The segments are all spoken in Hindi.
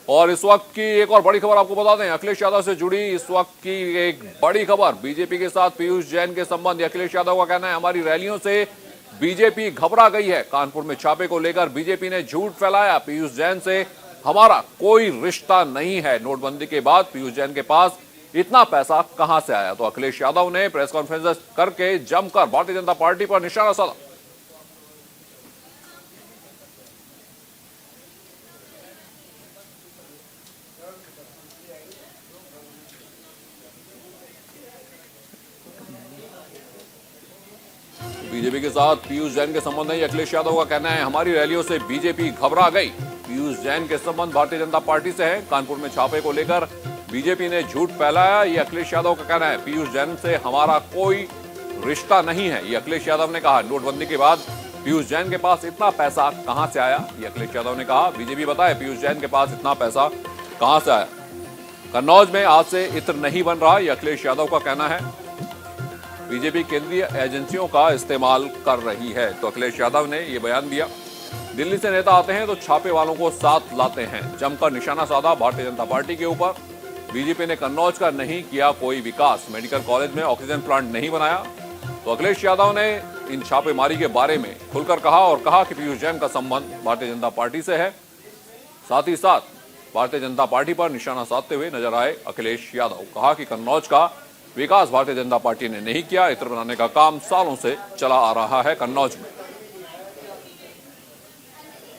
और इस वक्त की एक और बड़ी खबर आपको बता दें, अखिलेश यादव से जुड़ी इस वक्त की एक बड़ी खबर, बीजेपी के साथ पीयूष जैन के संबंध। अखिलेश यादव का कहना है हमारी रैलियों से बीजेपी घबरा गई है। कानपुर में छापे को लेकर बीजेपी ने झूठ फैलाया, पीयूष जैन से हमारा कोई रिश्ता नहीं है। नोटबंदी के बाद पीयूष जैन के पास इतना पैसा कहां से आया? तो अखिलेश यादव ने प्रेस कॉन्फ्रेंस करके जमकर भारतीय जनता पार्टी पर निशाना साधा। बीजेपी के साथ पीयूष जैन के संबंध नहीं, अखिलेश यादव का कहना है हमारी रैलियों से बीजेपी घबरा गई। पीयूष जैन के संबंध भारतीय जनता पार्टी से है। कानपुर में छापे को लेकर बीजेपी ने झूठ फैलाया, ये अखिलेश यादव का कहना है। पीयूष जैन से हमारा कोई रिश्ता नहीं है, ये अखिलेश यादव ने कहा। नोटबंदी के बाद पीयूष जैन के पास इतना पैसा कहां से आया, ये अखिलेश यादव ने कहा। बीजेपी बताए पीयूष जैन के पास इतना पैसा कहां से आया। कन्नौज में आज से इत्र नहीं बन रहा, ये अखिलेश यादव का कहना है। बीजेपी केंद्रीय एजेंसियों का इस्तेमाल कर रही है, तो अखिलेश यादव ने यह बयान दिया। दिल्ली से नेता आते हैं तो छापे वालों को साथ लाते हैं, जमकर निशाना साधा भारतीय जनता पार्टी के ऊपर। बीजेपी ने कन्नौज का नहीं किया कोई विकास, मेडिकल कॉलेज में ऑक्सीजन प्लांट नहीं बनाया। तो अखिलेश यादव ने इन छापेमारी के बारे में खुलकर कहा और कहा कि पीयूष जैन का संबंध भारतीय जनता पार्टी से है। साथ ही साथ भारतीय जनता पार्टी पर निशाना साधते हुए नजर आए अखिलेश यादव। कहा कि कन्नौज का विकास भारतीय जनता पार्टी ने नहीं किया, इत्र बनाने का काम सालों से चला आ रहा है कन्नौज में।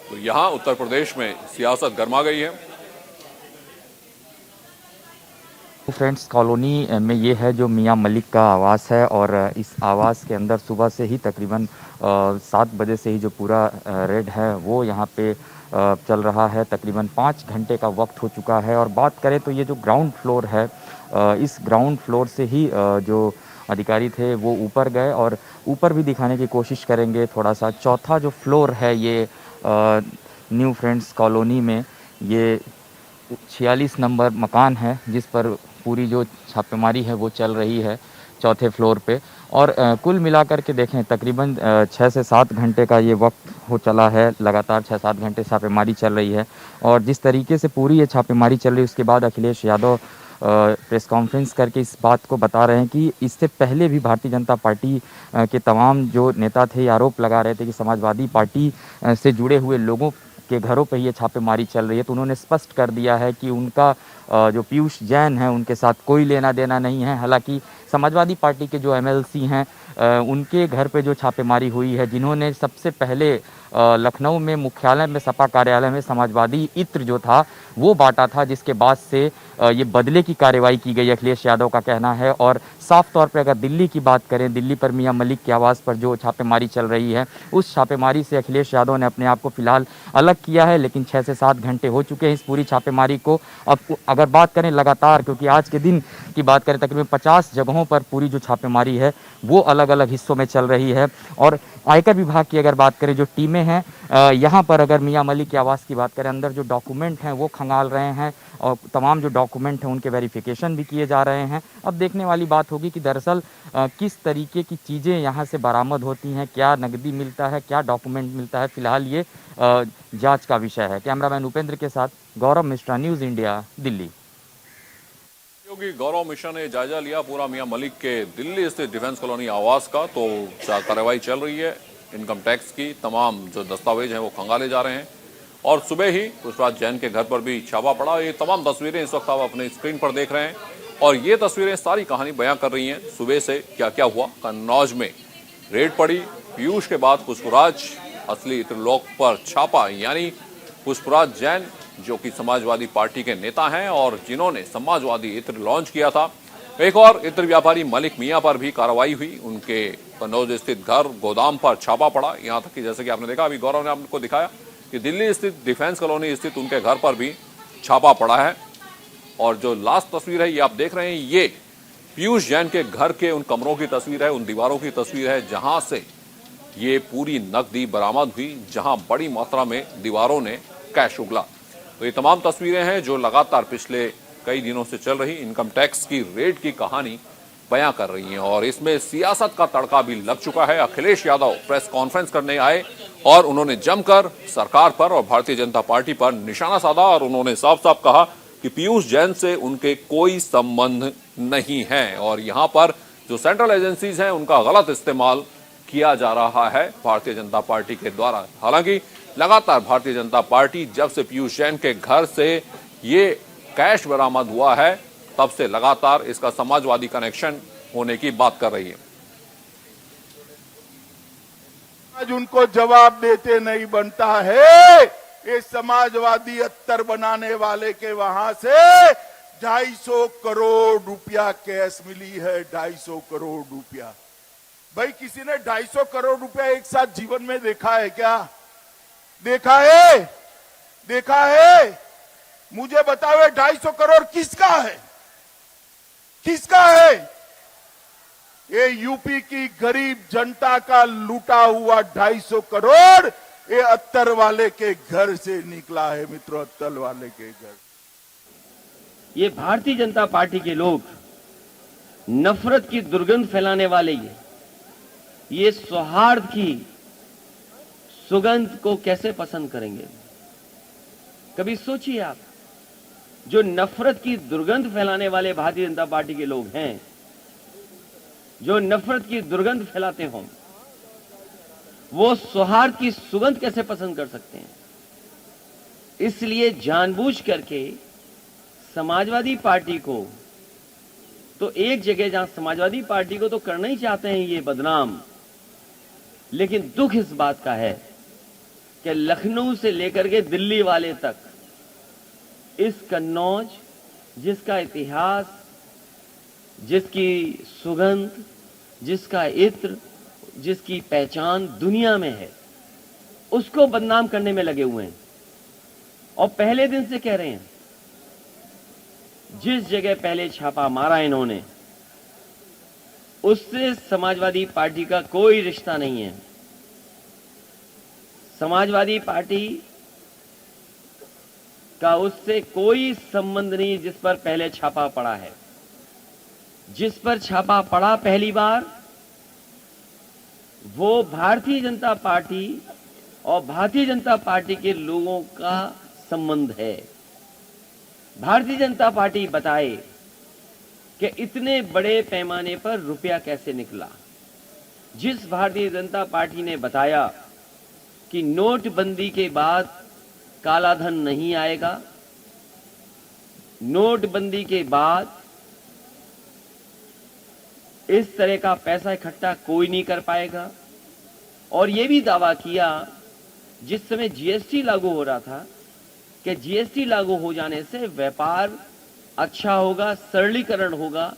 तो यहां उत्तर प्रदेश में सियासत गर्मा गई है। फ्रेंड्स कॉलोनी में ये है जो मियां मलिक का आवास है, और इस आवास के अंदर सुबह से ही तकरीबन 7 बजे से ही जो पूरा रेड है वो यहाँ पे चल रहा है। तकरीबन 5 घंटे का वक्त हो चुका है। और बात करें तो ये जो ग्राउंड फ्लोर है, इस ग्राउंड फ्लोर से ही जो अधिकारी थे वो ऊपर गए, और ऊपर भी दिखाने की कोशिश करेंगे थोड़ा सा। चौथा जो फ्लोर है ये न्यू फ्रेंड्स कॉलोनी में, ये 46 नंबर मकान है जिस पर पूरी जो छापेमारी है वो चल रही है, चौथे फ्लोर पे। और कुल मिलाकर के देखें तकरीबन 6 से 7 घंटे का ये वक्त हो चला है, लगातार 6-7 घंटे छापेमारी चल रही है। और जिस तरीके से पूरी ये छापेमारी चल रही है, उसके बाद अखिलेश यादव प्रेस कॉन्फ्रेंस करके इस बात को बता रहे हैं कि इससे पहले भी भारतीय जनता पार्टी के तमाम जो नेता थे आरोप लगा रहे थे कि समाजवादी पार्टी से जुड़े हुए लोगों के घरों पर ये छापेमारी चल रही है। तो उन्होंने स्पष्ट कर दिया है कि उनका जो पीयूष जैन है उनके साथ कोई लेना देना नहीं है। हालांकि समाजवादी पार्टी के जो एमएलसी हैं उनके घर पे जो छापेमारी हुई है, जिन्होंने सबसे पहले लखनऊ में मुख्यालय में सपा कार्यालय में समाजवादी इत्र जो था वो बांटा था, जिसके बाद से ये बदले की कार्रवाई की गई, अखिलेश यादव का कहना है। और साफ तौर पे अगर दिल्ली की बात करें, दिल्ली पर मियां मलिक के आवास पर जो छापेमारी चल रही है, उस छापेमारी से अखिलेश यादव ने अपने आप को फिलहाल अलग किया है। लेकिन 6 से 7 घंटे हो चुके हैं इस पूरी छापेमारी को। अब अगर बात करें लगातार, क्योंकि आज के दिन की बात करें तकरीबन 50 जगहों पर पूरी जो छापेमारी है वो अलग अलग हिस्सों में चल रही है। और आयकर विभाग की अगर बात करें, जो टीमें हैं यहाँ पर, अगर मियां मलिक के आवास की बात करें, अंदर जो डॉक्यूमेंट हैं वो खंगाल रहे हैं, और तमाम जो डॉक्यूमेंट हैं उनके वेरिफिकेशन भी किए जा रहे हैं। अब देखने वाली बात होगी कि दरअसल किस तरीके की चीज़ें यहाँ से बरामद होती हैं, क्या नकदी मिलता है, क्या डॉक्यूमेंट मिलता है। फिलहाल ये जांच का विषय है। कैमरामैन उपेंद्र के साथ गौरव मिश्रा, न्यूज़ इंडिया, दिल्ली। योगी गौरव मिश्रा ने जायजा लिया पूरा मियां मलिक के दिल्ली स्थित डिफेंस कॉलोनी आवास का। तो कार्रवाई चल रही है, इनकम टैक्स की तमाम जो दस्तावेज हैं वो खंगाले जा रहे हैं। और सुबह ही पुष्पराज जैन के घर पर भी छापा पड़ा। ये तमाम तस्वीरें इस वक्त आप अपने स्क्रीन पर देख रहे हैं, और ये तस्वीरें सारी कहानी बयां कर रही हैं सुबह से क्या क्या हुआ। कन्नौज में रेड पड़ी, पीयूष के बाद पुष्पराज असली त्रिलोक पर छापा, यानी पुष्पराज जैन जो कि समाजवादी पार्टी के नेता हैं और जिन्होंने समाजवादी इत्र लॉन्च किया था। एक और इत्र व्यापारी मलिक मियां पर भी कार्रवाई हुई, उनके कन्नौज स्थित घर गोदाम पर छापा पड़ा। यहां तक कि जैसे कि आपने देखा, अभी गौरव ने आपको दिखाया कि दिल्ली स्थित डिफेंस कॉलोनी स्थित उनके घर पर भी छापा पड़ा है। और जो लास्ट तस्वीर है ये आप देख रहे हैं, ये पीयूष जैन के घर के उन कमरों की तस्वीर है, उन दीवारों की तस्वीर है जहां से ये पूरी नकदी बरामद हुई, जहां बड़ी मात्रा में दीवारों ने कैश उगला। तो ये तमाम तस्वीरें हैं जो लगातार पिछले कई दिनों से चल रही इनकम टैक्स की रेड की कहानी बयां कर रही हैं और इसमें सियासत का तड़का भी लग चुका है। अखिलेश यादव प्रेस कॉन्फ्रेंस करने आए और उन्होंने जमकर सरकार पर और भारतीय जनता पार्टी पर निशाना साधा और उन्होंने साफ साफ कहा कि पीयूष जैन से उनके कोई संबंध नहीं है और यहां पर जो सेंट्रल एजेंसीज हैं उनका गलत इस्तेमाल किया जा रहा है भारतीय जनता पार्टी के द्वारा। हालांकि लगातार भारतीय जनता पार्टी जब से पीयूष जैन के घर से ये कैश बरामद हुआ है तब से लगातार इसका समाजवादी कनेक्शन होने की बात कर रही है। आज उनको जवाब देते नहीं बनता है। ये समाजवादी अत्तर बनाने वाले के वहां से 250 करोड़ रुपया कैश मिली है। 250 करोड़ रुपया। भाई किसी ने 250 करोड़ रुपया एक साथ जीवन में देखा है क्या? देखा है? देखा है? मुझे बताओ 250 करोड़ किसका है? किसका है? ये यूपी की गरीब जनता का लूटा हुआ 250 करोड़ ये अत्तर वाले के घर से निकला है मित्रों। अत्तर वाले के घर। ये भारतीय जनता पार्टी के लोग नफरत की दुर्गंध फैलाने वाले ये सौहार्द की सुगंध को कैसे पसंद करेंगे? कभी सोचिए आप, जो नफरत की दुर्गंध फैलाने वाले भारतीय जनता पार्टी के लोग हैं, जो नफरत की दुर्गंध फैलाते हों, वो सौहार्द की सुगंध कैसे पसंद कर सकते हैं? इसलिए जानबूझ करके समाजवादी पार्टी को तो एक जगह जहां समाजवादी पार्टी को तो करना ही चाहते हैं ये बदनाम, लेकिन दुख इस बात का है कि लखनऊ से लेकर के दिल्ली वाले तक इस कन्नौज, जिसका इतिहास, जिसकी सुगंध, जिसका इत्र, जिसकी पहचान दुनिया में है, उसको बदनाम करने में लगे हुए हैं। और पहले दिन से कह रहे हैं, जिस जगह पहले छापा मारा इन्होंने, उससे समाजवादी पार्टी का कोई रिश्ता नहीं है। समाजवादी पार्टी का उससे कोई संबंध नहीं जिस पर पहले छापा पड़ा है। जिस पर छापा पड़ा पहली बार, वो भारतीय जनता पार्टी और भारतीय जनता पार्टी के लोगों का संबंध है। भारतीय जनता पार्टी बताए कि इतने बड़े पैमाने पर रुपया कैसे निकला। जिस भारतीय जनता पार्टी ने बताया कि नोटबंदी के बाद काला धन नहीं आएगा, नोटबंदी के बाद इस तरह का पैसा इकट्ठा कोई नहीं कर पाएगा, और यह भी दावा किया जिस समय जीएसटी लागू हो रहा था कि जीएसटी लागू हो जाने से व्यापार अच्छा होगा, सरलीकरण होगा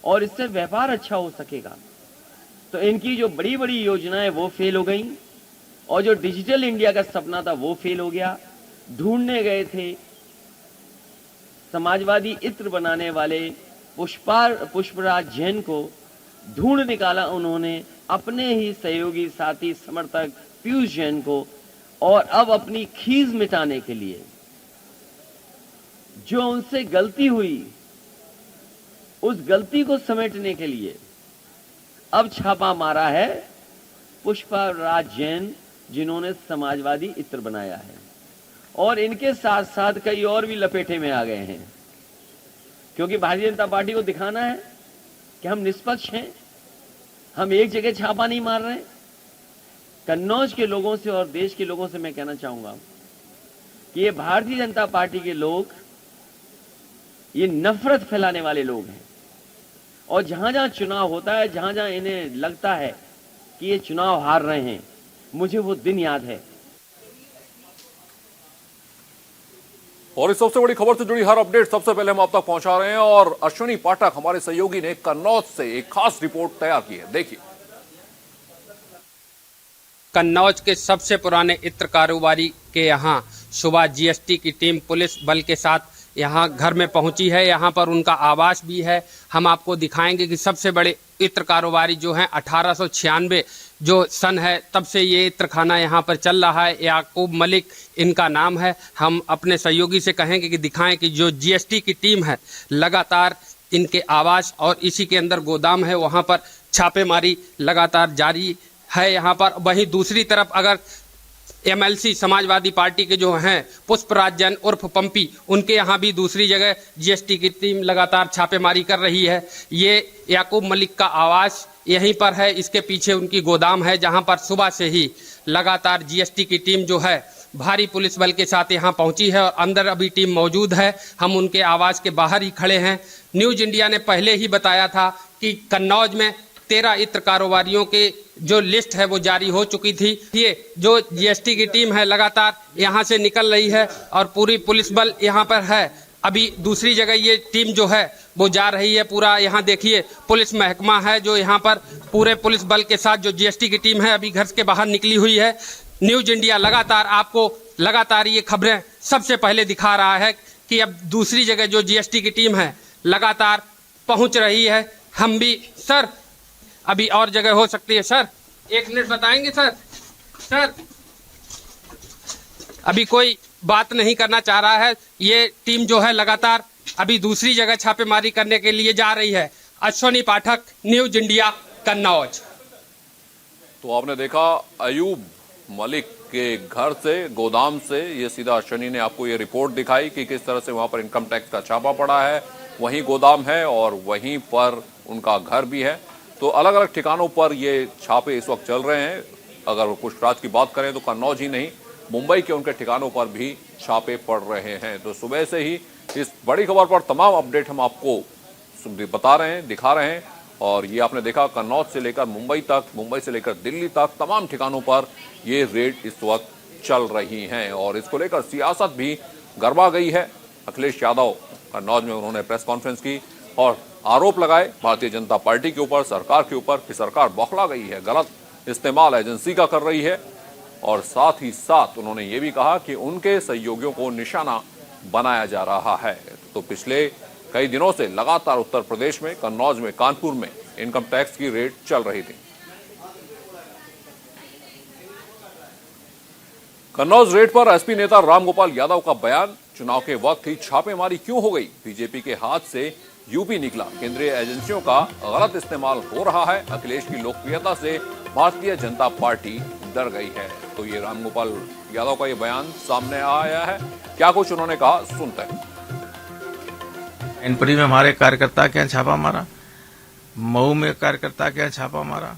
और इससे व्यापार अच्छा हो सकेगा। तो इनकी जो बड़ी बड़ी योजनाएं वो फेल हो गई और जो डिजिटल इंडिया का सपना था वो फेल हो गया। ढूंढने गए थे समाजवादी इत्र बनाने वाले पुष्पराज जैन को, ढूंढ निकाला उन्होंने अपने ही सहयोगी साथी समर्थक पीयूष जैन को, और अब अपनी खीज मिटाने के लिए जो उनसे गलती हुई उस गलती को समेटने के लिए अब छापा मारा है पुष्पराज जैन, जिन्होंने समाजवादी इत्र बनाया है। और इनके साथ साथ कई और भी लपेटे में आ गए हैं, क्योंकि भारतीय जनता पार्टी को दिखाना है कि हम निष्पक्ष हैं, हम एक जगह छापा नहीं मार रहे। कन्नौज के लोगों से और देश के लोगों से मैं कहना चाहूंगा कि ये भारतीय जनता पार्टी के लोग ये नफरत फैलाने वाले लोग हैं, और जहां जहां चुनाव होता है, जहां जहां इन्हें लगता है कि ये चुनाव हार रहे हैं, मुझे वो दिन याद है। और इस सबसे बड़ी खबर से जुड़ी हर अपडेट सबसे पहले हम आप तक पहुंचा रहे हैं, और अश्विनी पाठक हमारे सहयोगी ने कन्नौज से एक खास रिपोर्ट तैयार की है, देखिए। कन्नौज के सबसे पुराने इत्र कारोबारी के यहाँ सुबह जीएसटी की टीम पुलिस बल के साथ यहाँ घर में पहुंची है। यहाँ पर उनका आवास भी है। हम आपको दिखाएंगे कि सबसे बड़े इत्र कारोबारी जो हैं 1896 जो सन है तब से ये इत्रखाना यहाँ पर चल रहा है। याकूब मलिक इनका नाम है। हम अपने सहयोगी से कहेंगे कि दिखाएं कि जो जीएसटी की टीम है लगातार इनके आवास और इसी के अंदर गोदाम है, वहां पर छापेमारी लगातार जारी है। यहाँ पर वहीं दूसरी तरफ अगर एमएलसी समाजवादी पार्टी के जो हैं पुष्पराज जैन उर्फ पंपी, उनके यहाँ भी दूसरी जगह जीएसटी की टीम लगातार छापेमारी कर रही है। ये याकूब मलिक का आवास यहीं पर है, इसके पीछे उनकी गोदाम है, जहां पर सुबह से ही लगातार जीएसटी की टीम जो है भारी पुलिस बल के साथ यहां पहुंची है और अंदर अभी टीम मौजूद है। हम उनके आवास के बाहर ही खड़े हैं। न्यूज इंडिया ने पहले ही बताया था कि कन्नौज में 13 इत्र कारोबारियों के जो लिस्ट है वो जारी हो चुकी थी। ये जो जीएसटी की टीम है लगातार यहां से निकल रही है और पूरी पुलिस बल यहां पर है। अभी दूसरी जगह ये टीम जो है वो जा रही है। पूरा यहाँ देखिए पुलिस महकमा है जो यहाँ पर पूरे पुलिस बल के साथ जो जीएसटी की टीम है अभी घर के बाहर निकली हुई है। न्यूज इंडिया लगातार आपको लगातार ये खबरें सबसे पहले दिखा रहा है कि अब दूसरी जगह जो जीएसटी की टीम है लगातार पहुंच रही है। हम भी सर अभी और जगह हो सकती है सर, 1 मिनट बताएंगे सर अभी कोई बात नहीं करना चाह रहा है। ये टीम जो है लगातार अभी दूसरी जगह छापेमारी करने के लिए जा रही है। अश्वनी पाठक, न्यूज इंडिया, कन्नौज। तो आपने देखा अयूब मलिक के घर से, गोदाम से, ये सीधा अश्वनी ने आपको ये रिपोर्ट दिखाई कि किस तरह से वहां पर इनकम टैक्स का छापा पड़ा है, वहीं गोदाम है और वहीं पर उनका घर भी है। तो अलग अलग ठिकानों पर ये छापे इस वक्त चल रहे हैं। अगर पुष्पराज की बात करें तो कन्नौज ही नहीं, मुंबई के उनके ठिकानों पर भी छापे पड़ रहे हैं। तो सुबह से ही इस बड़ी खबर पर तमाम अपडेट हम आपको बता रहे हैं, दिखा रहे हैं। और ये आपने देखा कन्नौज से लेकर मुंबई तक, मुंबई से लेकर दिल्ली तक तमाम ठिकानों पर ये रेड इस वक्त चल रही हैं और इसको लेकर सियासत भी गरमा गई है। अखिलेश यादव कन्नौज में उन्होंने प्रेस कॉन्फ्रेंस की और आरोप लगाए भारतीय जनता पार्टी के ऊपर, सरकार के ऊपर कि सरकार बौखला गई है, गलत इस्तेमाल एजेंसी का कर रही है। और साथ ही साथ उन्होंने ये भी कहा कि उनके सहयोगियों को निशाना बनाया जा रहा है। तो पिछले कई दिनों से लगातार उत्तर प्रदेश में, कन्नौज में, कानपुर में इनकम टैक्स की रेड चल रही थी। कन्नौज रेड पर एसपी नेता रामगोपाल यादव का बयान, चुनाव के वक्त ही छापेमारी क्यों हो गई, बीजेपी के हाथ से यूपी निकला, केंद्रीय एजेंसियों का गलत इस्तेमाल हो रहा है, अखिलेश की लोकप्रियता से भारतीय जनता पार्टी डर गई है। तो ये रामगोपाल यादव का ये बयान सामने आया है। क्या कुछ उन्होंने कहा, सुनते हैं। इनपुरी में हमारे कार्यकर्ता के यहाँ छापा मारा, मऊ में कार्यकर्ता के यहाँ छापा मारा,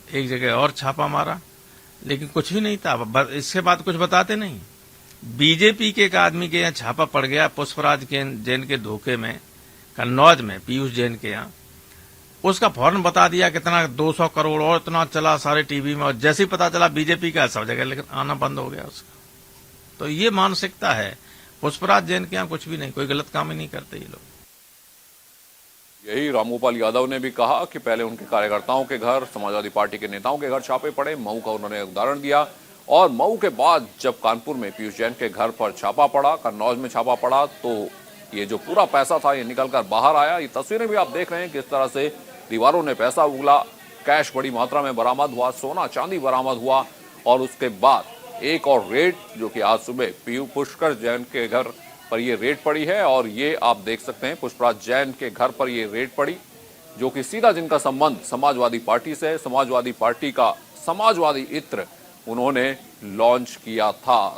एक जगह और छापा मारा, लेकिन कुछ भी नहीं था। इसके बाद कुछ बताते नहीं। बीजेपी के एक आदमी के यहाँ छापा पड़ गया पुष्पराज जैन के धोखे में, कन्नौज में पीयूष जैन के यहाँ। उसका फौरन बता दिया कितना 200 करोड़ और इतना चला सारे टीवी में, और जैसे ही पता चला बीजेपी का सब जगह, लेकिन आना बंद हो गया उसका। तो ये मानसिकता है। पुष्पराज जैन के यहाँ कुछ भी नहीं, कोई गलत काम ही नहीं करते ये लोग। यही रामगोपाल यादव ने भी कहा कि पहले उनके कार्यकर्ताओं के घर, समाजवादी पार्टी के नेताओं के घर छापे पड़े। मऊ का उन्होंने उदाहरण दिया और मऊ के बाद जब कानपुर में पीयूष जैन के घर पर छापा पड़ा, कन्नौज में छापा पड़ा, तो ये जो पूरा पैसा था ये निकलकर बाहर आया। ये तस्वीरें भी आप देख रहे हैं किस तरह से दीवारों ने पैसा उगला, कैश बड़ी मात्रा में बरामद हुआ, सोना चांदी बरामद हुआ। और उसके बाद एक और रेड जो कि आज सुबह पुष्कर जैन के घर पर ये रेड पड़ी है। और ये आप देख सकते हैं पुष्पराज जैन के घर पर ये रेड पड़ी, जो कि सीधा जिनका संबंध समाजवादी पार्टी से है, समाजवादी पार्टी का समाजवादी इत्र उन्होंने लॉन्च किया था।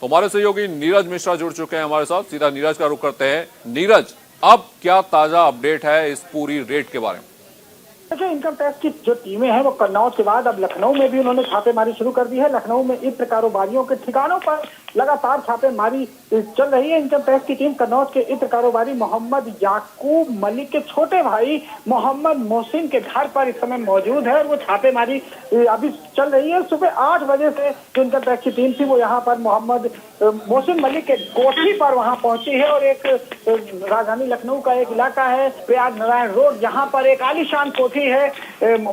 तो हमारे सहयोगी नीरज मिश्रा जुड़ चुके हैं हमारे साथ, सीधा नीरज का रुख करते हैं। नीरज, अब क्या ताजा अपडेट है इस पूरी रेड के बारे में? देखिए, इनकम टैक्स की जो टीमें हैं वो कन्नौज के बाद अब लखनऊ में भी उन्होंने छापेमारी शुरू कर दी है। लखनऊ में इत्र कारोबारियों के ठिकानों पर लगातार छापेमारी चल रही है। इनकम टैक्स की टीम कन्नौज के इत्र कारोबारी मोहम्मद याकूब मलिक के छोटे भाई मोहम्मद मोहसिन के घर पर इस समय मौजूद है और वो छापेमारी अभी चल रही है। सुबह 8 बजे से जो इनकम टैक्स की टीम थी वो यहाँ पर मोहम्मद मोहसिन मलिक के कोठी पर वहाँ पहुंची है। और एक राजधानी लखनऊ का एक इलाका है प्रयाग नारायण रोड, यहाँ पर एक आलीशान कोठी है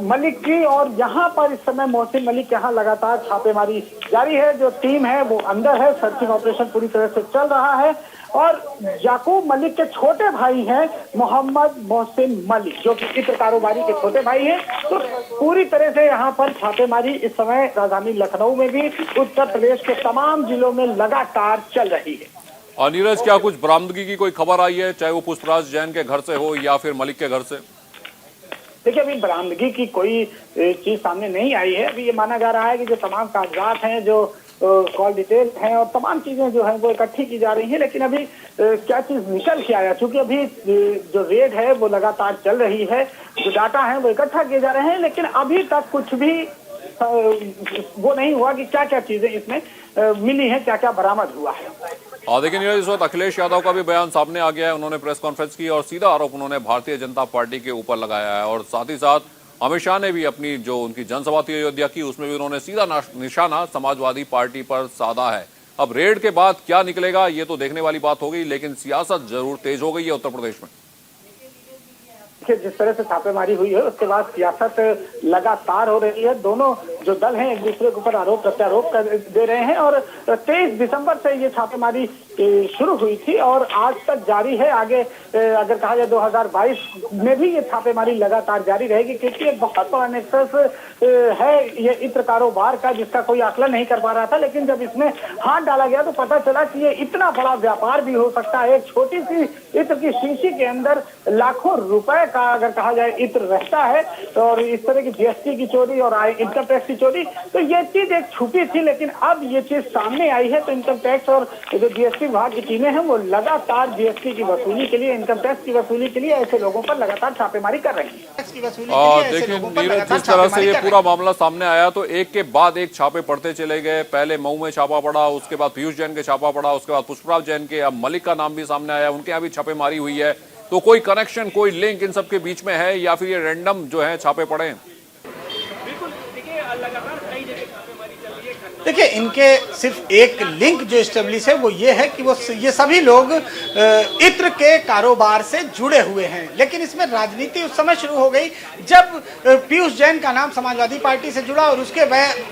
मलिक की, और यहाँ पर इस समय मोहसिन मलिक के यहाँ लगातार छापेमारी जारी है। जो टीम है वो अंदर है, सर्चिंग ऑपरेशन पूरी तरह से चल रहा है। और याकूब मलिक के छोटे भाई हैं मोहम्मद मोहसिन मलिक, जो कि इत्र कारोबारी के छोटे भाई हैं। तो पूरी तरह से यहाँ पर छापेमारी इस समय राजधानी लखनऊ में भी, उत्तर प्रदेश के तमाम जिलों में लगातार चल रही है। और नीरज, क्या कुछ बरामदगी की कोई खबर आई है, चाहे वो पुष्पराज जैन के घर से हो या फिर मलिक के घर से? देखिए, अभी बरामदगी की कोई चीज सामने नहीं आई है। अभी ये माना जा रहा है कि जो तमाम कागजात हैं, जो कॉल डिटेल हैं और तमाम चीजें जो हैं वो इकट्ठी की जा रही हैं, लेकिन अभी क्या चीज निकल के आया, क्योंकि अभी जो रेड है वो लगातार चल रही है, जो डाटा है वो इकट्ठा किए जा रहे हैं, लेकिन अभी तक कुछ भी वो नहीं हुआ कि क्या क्या चीजें इसमें मिली हैं, क्या क्या बरामद हुआ है। और देखिए नीरज, इस वक्त अखिलेश यादव का भी बयान सामने आ गया है। उन्होंने प्रेस कॉन्फ्रेंस की और सीधा आरोप उन्होंने भारतीय जनता पार्टी के ऊपर लगाया है। और साथ ही साथ अमित शाह ने भी अपनी जो उनकी जनसभा थी अयोध्या की, उसमें भी उन्होंने सीधा निशाना समाजवादी पार्टी पर साधा है। अब रेड के बाद क्या निकलेगा ये तो देखने वाली बात होगी, लेकिन सियासत जरूर तेज हो गई है उत्तर प्रदेश में। जिस तरह से छापेमारी हुई है उसके बाद सियासत लगातार हो रही है। दोनों जो दल हैं एक दूसरे के ऊपर आरोप प्रत्यारोप दे रहे हैं और 23 दिसंबर से ये छापेमारी शुरू हुई थी और आज तक जारी है। आगे अगर कहा जाए 2022 में भी ये छापेमारी लगातार जारी रहेगी, क्योंकि एक बहुत बड़ा नेक्सस है ये इत्र कारोबार का, जिसका कोई आकलन नहीं कर पा रहा था। लेकिन जब इसमें हाथ डाला गया तो पता चला कि ये इतना बड़ा व्यापार भी हो सकता है। एक छोटी सी इत्र की शीशी के अंदर लाखों रुपए का अगर कहा जाए इत्र रहता है, और इस तरह की जीएसटी की चोरी और इनकम टैक्स की चोरी, तो ये चीज एक छुपी थी, लेकिन अब ये चीज सामने आई है। तो इनकम टैक्स और जो जीएसटी विभाग की टीमें हैं वो लगातार जीएसटी की वसूली के लिए, इनकम टैक्स की वसूली के लिए ऐसे लोगों पर लगातार छापेमारी कर रहे हैं। देखिए नीरज, जिस तरह से ये पूरा मामला सामने आया तो एक के बाद एक छापे पड़ते चले गए। पहले मऊ में छापा पड़ा, उसके बाद पीयूष जैन के छापा पड़ा, उसके बाद पुष्पराज जैन के, अब मलिक का नाम भी सामने आया, उनके यहाँ भी छापेमारी हुई है। तो कोई कनेक्शन, कोई लिंक इन सब के बीच में है या फिर ये रैंडम जो है छापे पड़े हैं? देखिए, इनके सिर्फ एक लिंक जो एस्टेब्लिश है वो ये है कि ये सभी लोग इत्र के कारोबार से जुड़े हुए हैं। लेकिन इसमें राजनीति उस समय शुरू हो गई जब पीयूष जैन का नाम समाजवादी पार्टी से जुड़ा और उसके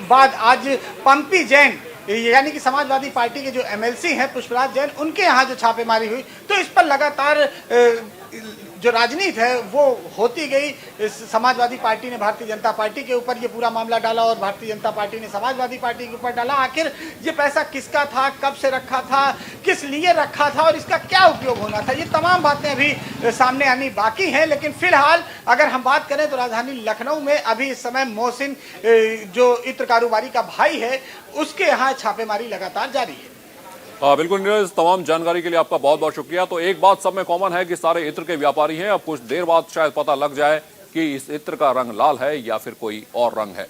बाद आज पंपी जैन यानी कि समाजवादी पार्टी के जो एमएलसी हैं पुष्पराज जैन, उनके यहाँ जो छापेमारी हुई, तो इस पर लगातार जो राजनीति है वो होती गई। समाजवादी पार्टी ने भारतीय जनता पार्टी के ऊपर ये पूरा मामला डाला और भारतीय जनता पार्टी ने समाजवादी पार्टी के ऊपर डाला। आखिर ये पैसा किसका था, कब से रखा था, किस लिए रखा था और इसका क्या उपयोग होना था, ये तमाम बातें अभी सामने आनी बाकी हैं। लेकिन फिलहाल अगर हम बात करें तो राजधानी लखनऊ में अभी इस समय मोहसिन जो इत्र कारोबारी का भाई है, उसके यहाँ छापेमारी लगातार जारी है। बिल्कुल नीरज, तमाम जानकारी के लिए आपका बहुत बहुत शुक्रिया। तो एक बात सब में कॉमन है कि सारे इत्र के व्यापारी हैं। अब कुछ देर बाद शायद पता लग जाए कि इस इत्र का रंग लाल है या फिर कोई और रंग है।